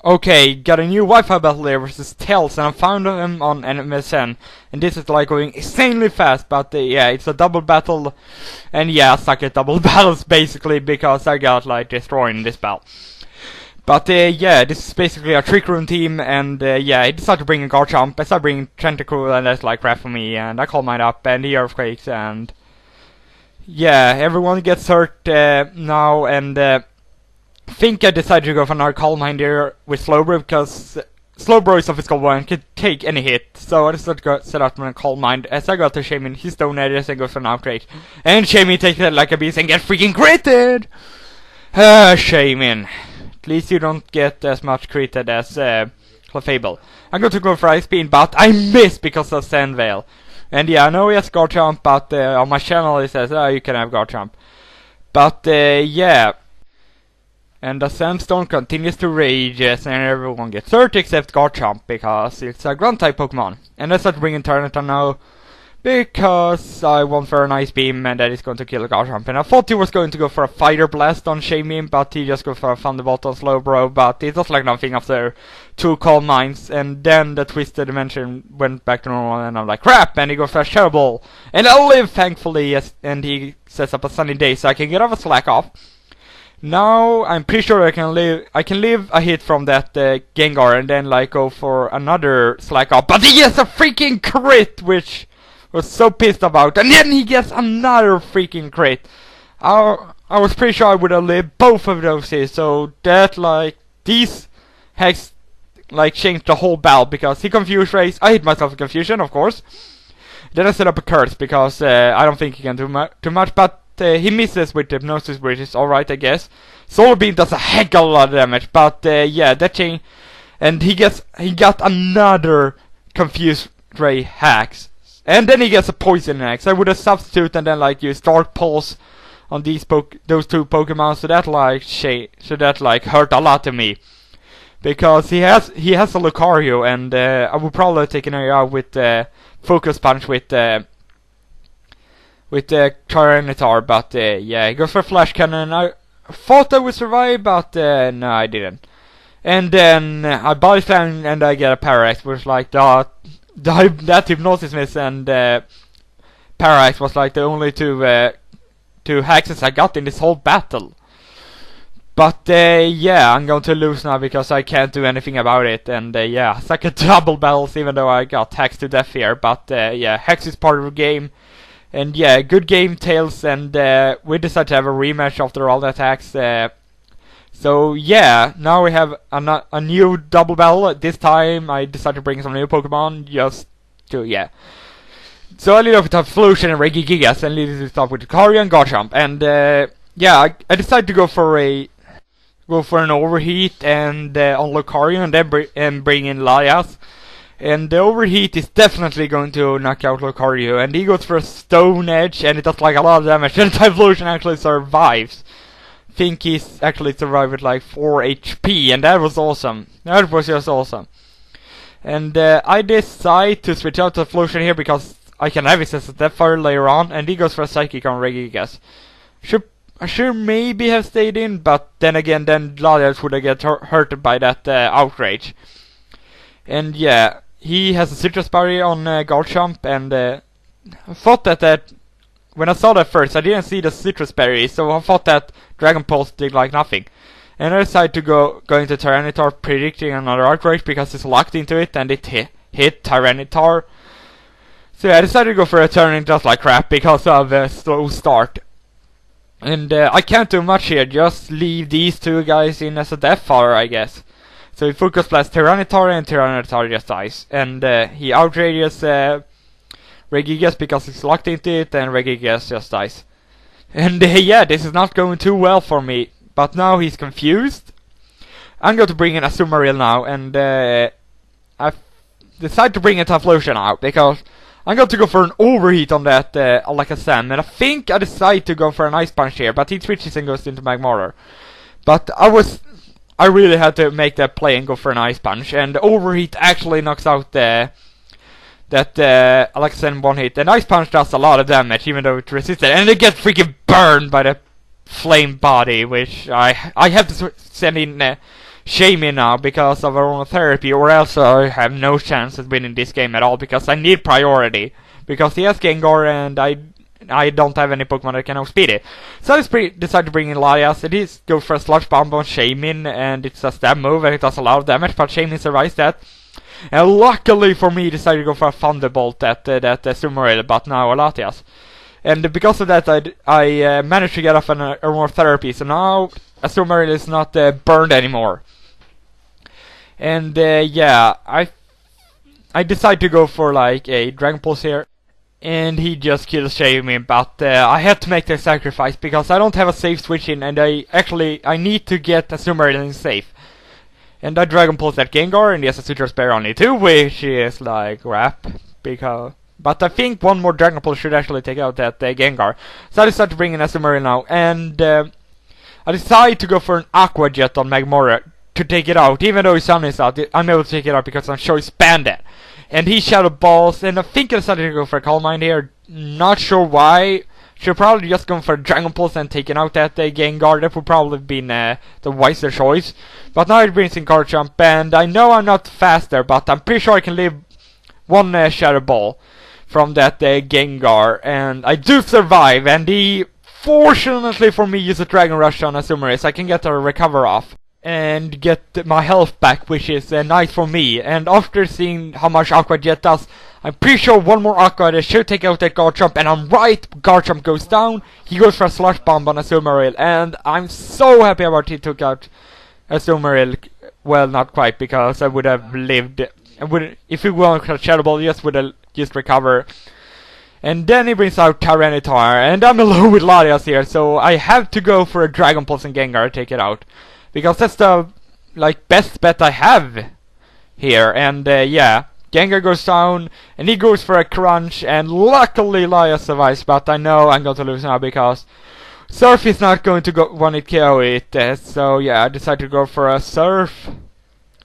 Okay, got a new Wi-Fi battle there versus Tails, and I found him on MSN. And this is like going insanely fast, but yeah, it's a double battle. And yeah, I suck at double battles basically, because I got like destroyed in this battle. But yeah, this is basically a trick room team, and yeah, I decided to bring a Garchomp. I started bringing Tentacle, and that's like crap for me, and I called mine up, and the Earthquakes, and yeah, everyone gets hurt now, and I think I decided to go for another Calm Mind here with Slowbro, because Slowbro is a physical one and can take any hit. So I decided to go set out my Calm Mind as I got to Shaman, his Stone Edges, and go for an outrage. And Shaman takes it like a beast and get freaking critted! Shaman. At least you don't get as much critted as Clefable. I'm going to go for Ice Beam, but I missed because of Sand Veil. And yeah, I know he has Garchomp, but on my channel it says, oh, you can have Garchomp. But yeah. And the Sandstone continues to rage, and everyone gets hurt except Garchomp, because it's a Ground-type Pokemon. And I start to bring in Tyranitar now, because I want for an Ice Beam, and that is going to kill Garchomp. And I thought he was going to go for a Fighter Blast on Shamin, but he just goes for a Thunderbolt on Slowbro, but it was like nothing after 2 Calm Minds. And then the Twisted Dimension went back to normal, and I'm like, crap! And he goes for a Shadow Ball. And I live, thankfully, and he sets up a Sunny Day, so I can get off a Slack Off. Now I'm pretty sure I can live a hit from that Gengar and then like go for another Slack Off. But he gets a freaking crit, which I was so pissed about. And then he gets another freaking crit. I was pretty sure I would have lived both of those here. So that like these hacks like changed the whole battle, because he confused Race. I hit myself in confusion, of course. Then I set up a curse because I don't think he can do too much, but he misses with Hypnosis, which is alright, I guess. Solar Beam does a heck of a lot of damage, but yeah, that change. And he got another Confused Ray hacks. And then he gets a Poison Axe. I would have substituted and then like used Dark Pulse on those two Pokemon, so that like hurt a lot to me. Because he has a Lucario, and I would probably have taken her out with Focus Punch with Tyranitar, but yeah, he goes for Flash Cannon. I thought I would survive, but no, I didn't. And then I Body Slam and I get a Parax, which like that Hypnosis Miss and Parax was like the only two hexes I got in this whole battle. But yeah, I'm going to lose now because I can't do anything about it. And yeah, it's like a double battles, even though I got hexed to death here. But yeah, hex is part of the game. And yeah, good game, Tails, and we decided to have a rematch after all the attacks. So yeah, now we have a new double battle. This time I decided to bring some new Pokemon, just to, yeah. So I lead off with Evolution and Regigigas, and lead this off with Lucario and Garchomp. And yeah, I decided to go for an overheat and on Lucario, and then bring in Laias. And the overheat is definitely going to knock out Lucario, and he goes for a Stone Edge, and it does like a lot of damage, and Typhlosion actually survives. I think he's actually survived with like 4 HP, and that was awesome. That was just awesome. And I decide to switch out to Typhlosion here, because I can have his Step Fire later on, and he goes for a Psychic on Regigigas. I should maybe have stayed in, but then again, then Laias would have get hurt by that outrage. And yeah, he has a Citrus Berry on Garchomp, and I thought that when I saw that first, I didn't see the Citrus Berry, so I thought that Dragon Pulse did like nothing. And I decided to go into Tyranitar, predicting another outrage because it's locked into it, and it hit Tyranitar. So yeah, I decided to go for a turn just like crap because of a slow start. And I can't do much here, just leave these two guys in as a Death Fire, I guess. So he Focus Blast Tyranitar, and Tyranitar just dies. And he outrages Regigigas because he's locked into it, and Regigigas just dies. And yeah, this is not going too well for me. But now he's confused. I'm going to bring in Azumarill now, and I decide to bring in Typhlosion out, because I'm going to go for an overheat on that Alakazam, and I think I decide to go for an Ice Punch here, but he switches and goes into Magmortar. But I really had to make that play and go for an Ice Punch, and overheat actually knocks out that Alakazam one hit. And Ice Punch does a lot of damage, even though it resisted, and it gets freaking burned by the Flame Body, which I have to send in Shamey now because of aromatherapy, or else I have no chance at winning this game at all because I need priority. Because he has Gengar and I don't have any Pokemon that can outspeed it. So I decided to bring in Larias. It is go for a Sludge Bomb on Shamin, and it's a stab move and it does a lot of damage, but Shamin survives that. And luckily for me, decided to go for a Thunderbolt at that Sumaril, but now Latias. And because of that, I managed to get off an aromatherapy, so now Sumaril is not burned anymore. And yeah, I decided to go for like a Dragon Pulse here. And he just kills Shamey, but I had to make the sacrifice because I don't have a safe switch in, and I need to get a Sumaril in safe. And I Dragon Pulse that Gengar, and he has a Suture Spare only 2, which is like crap, but I think one more Dragon Pulse should actually take out that Gengar. So I decided to bring in a Sumaril now, and I decided to go for an Aqua Jet on Magmora to take it out. Even though his Sun is out, I'm able to take it out because I'm sure he's banded. And he Shadow Balls, and I think I decided to go for a Calm Mind here. Not sure why. Should probably just go for a Dragon Pulse and taking out that Gengar. That would probably have been the wiser choice. But now it brings in Garchomp, and I know I'm not faster, but I'm pretty sure I can leave one Shadow Ball from that Gengar. And I do survive, and he, fortunately for me, uses Dragon Rush on Azumarill, so I can get a recover off and get my health back, which is nice for me. And after seeing how much Aqua Jet does, I'm pretty sure one more Aqua Jet should take out that Garchomp, and I'm right, Garchomp goes down, he goes for a Slush Bomb on Azumarill, and I'm so happy about he took out Azumarill. Well, not quite, because I would have lived, if he won a Shadow Ball, just would have just recover. And then he brings out Tyranitar, and I'm alone with Larias here, so I have to go for a Dragon Pulse and Gengar to take it out. Because that's the best bet I have here. And yeah, Gengar goes down, and he goes for a Crunch, and luckily Larias survives, but I know I'm going to lose now because Surf is not going to go one-hit KO it. So yeah, I decided to go for a Surf.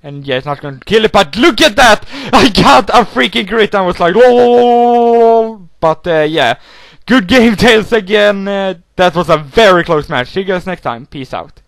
And yeah, it's not going to kill it, but look at that! I got a freaking crit. I was like, whoa! But yeah, good game, Tails again. That was a very close match. See you guys next time. Peace out.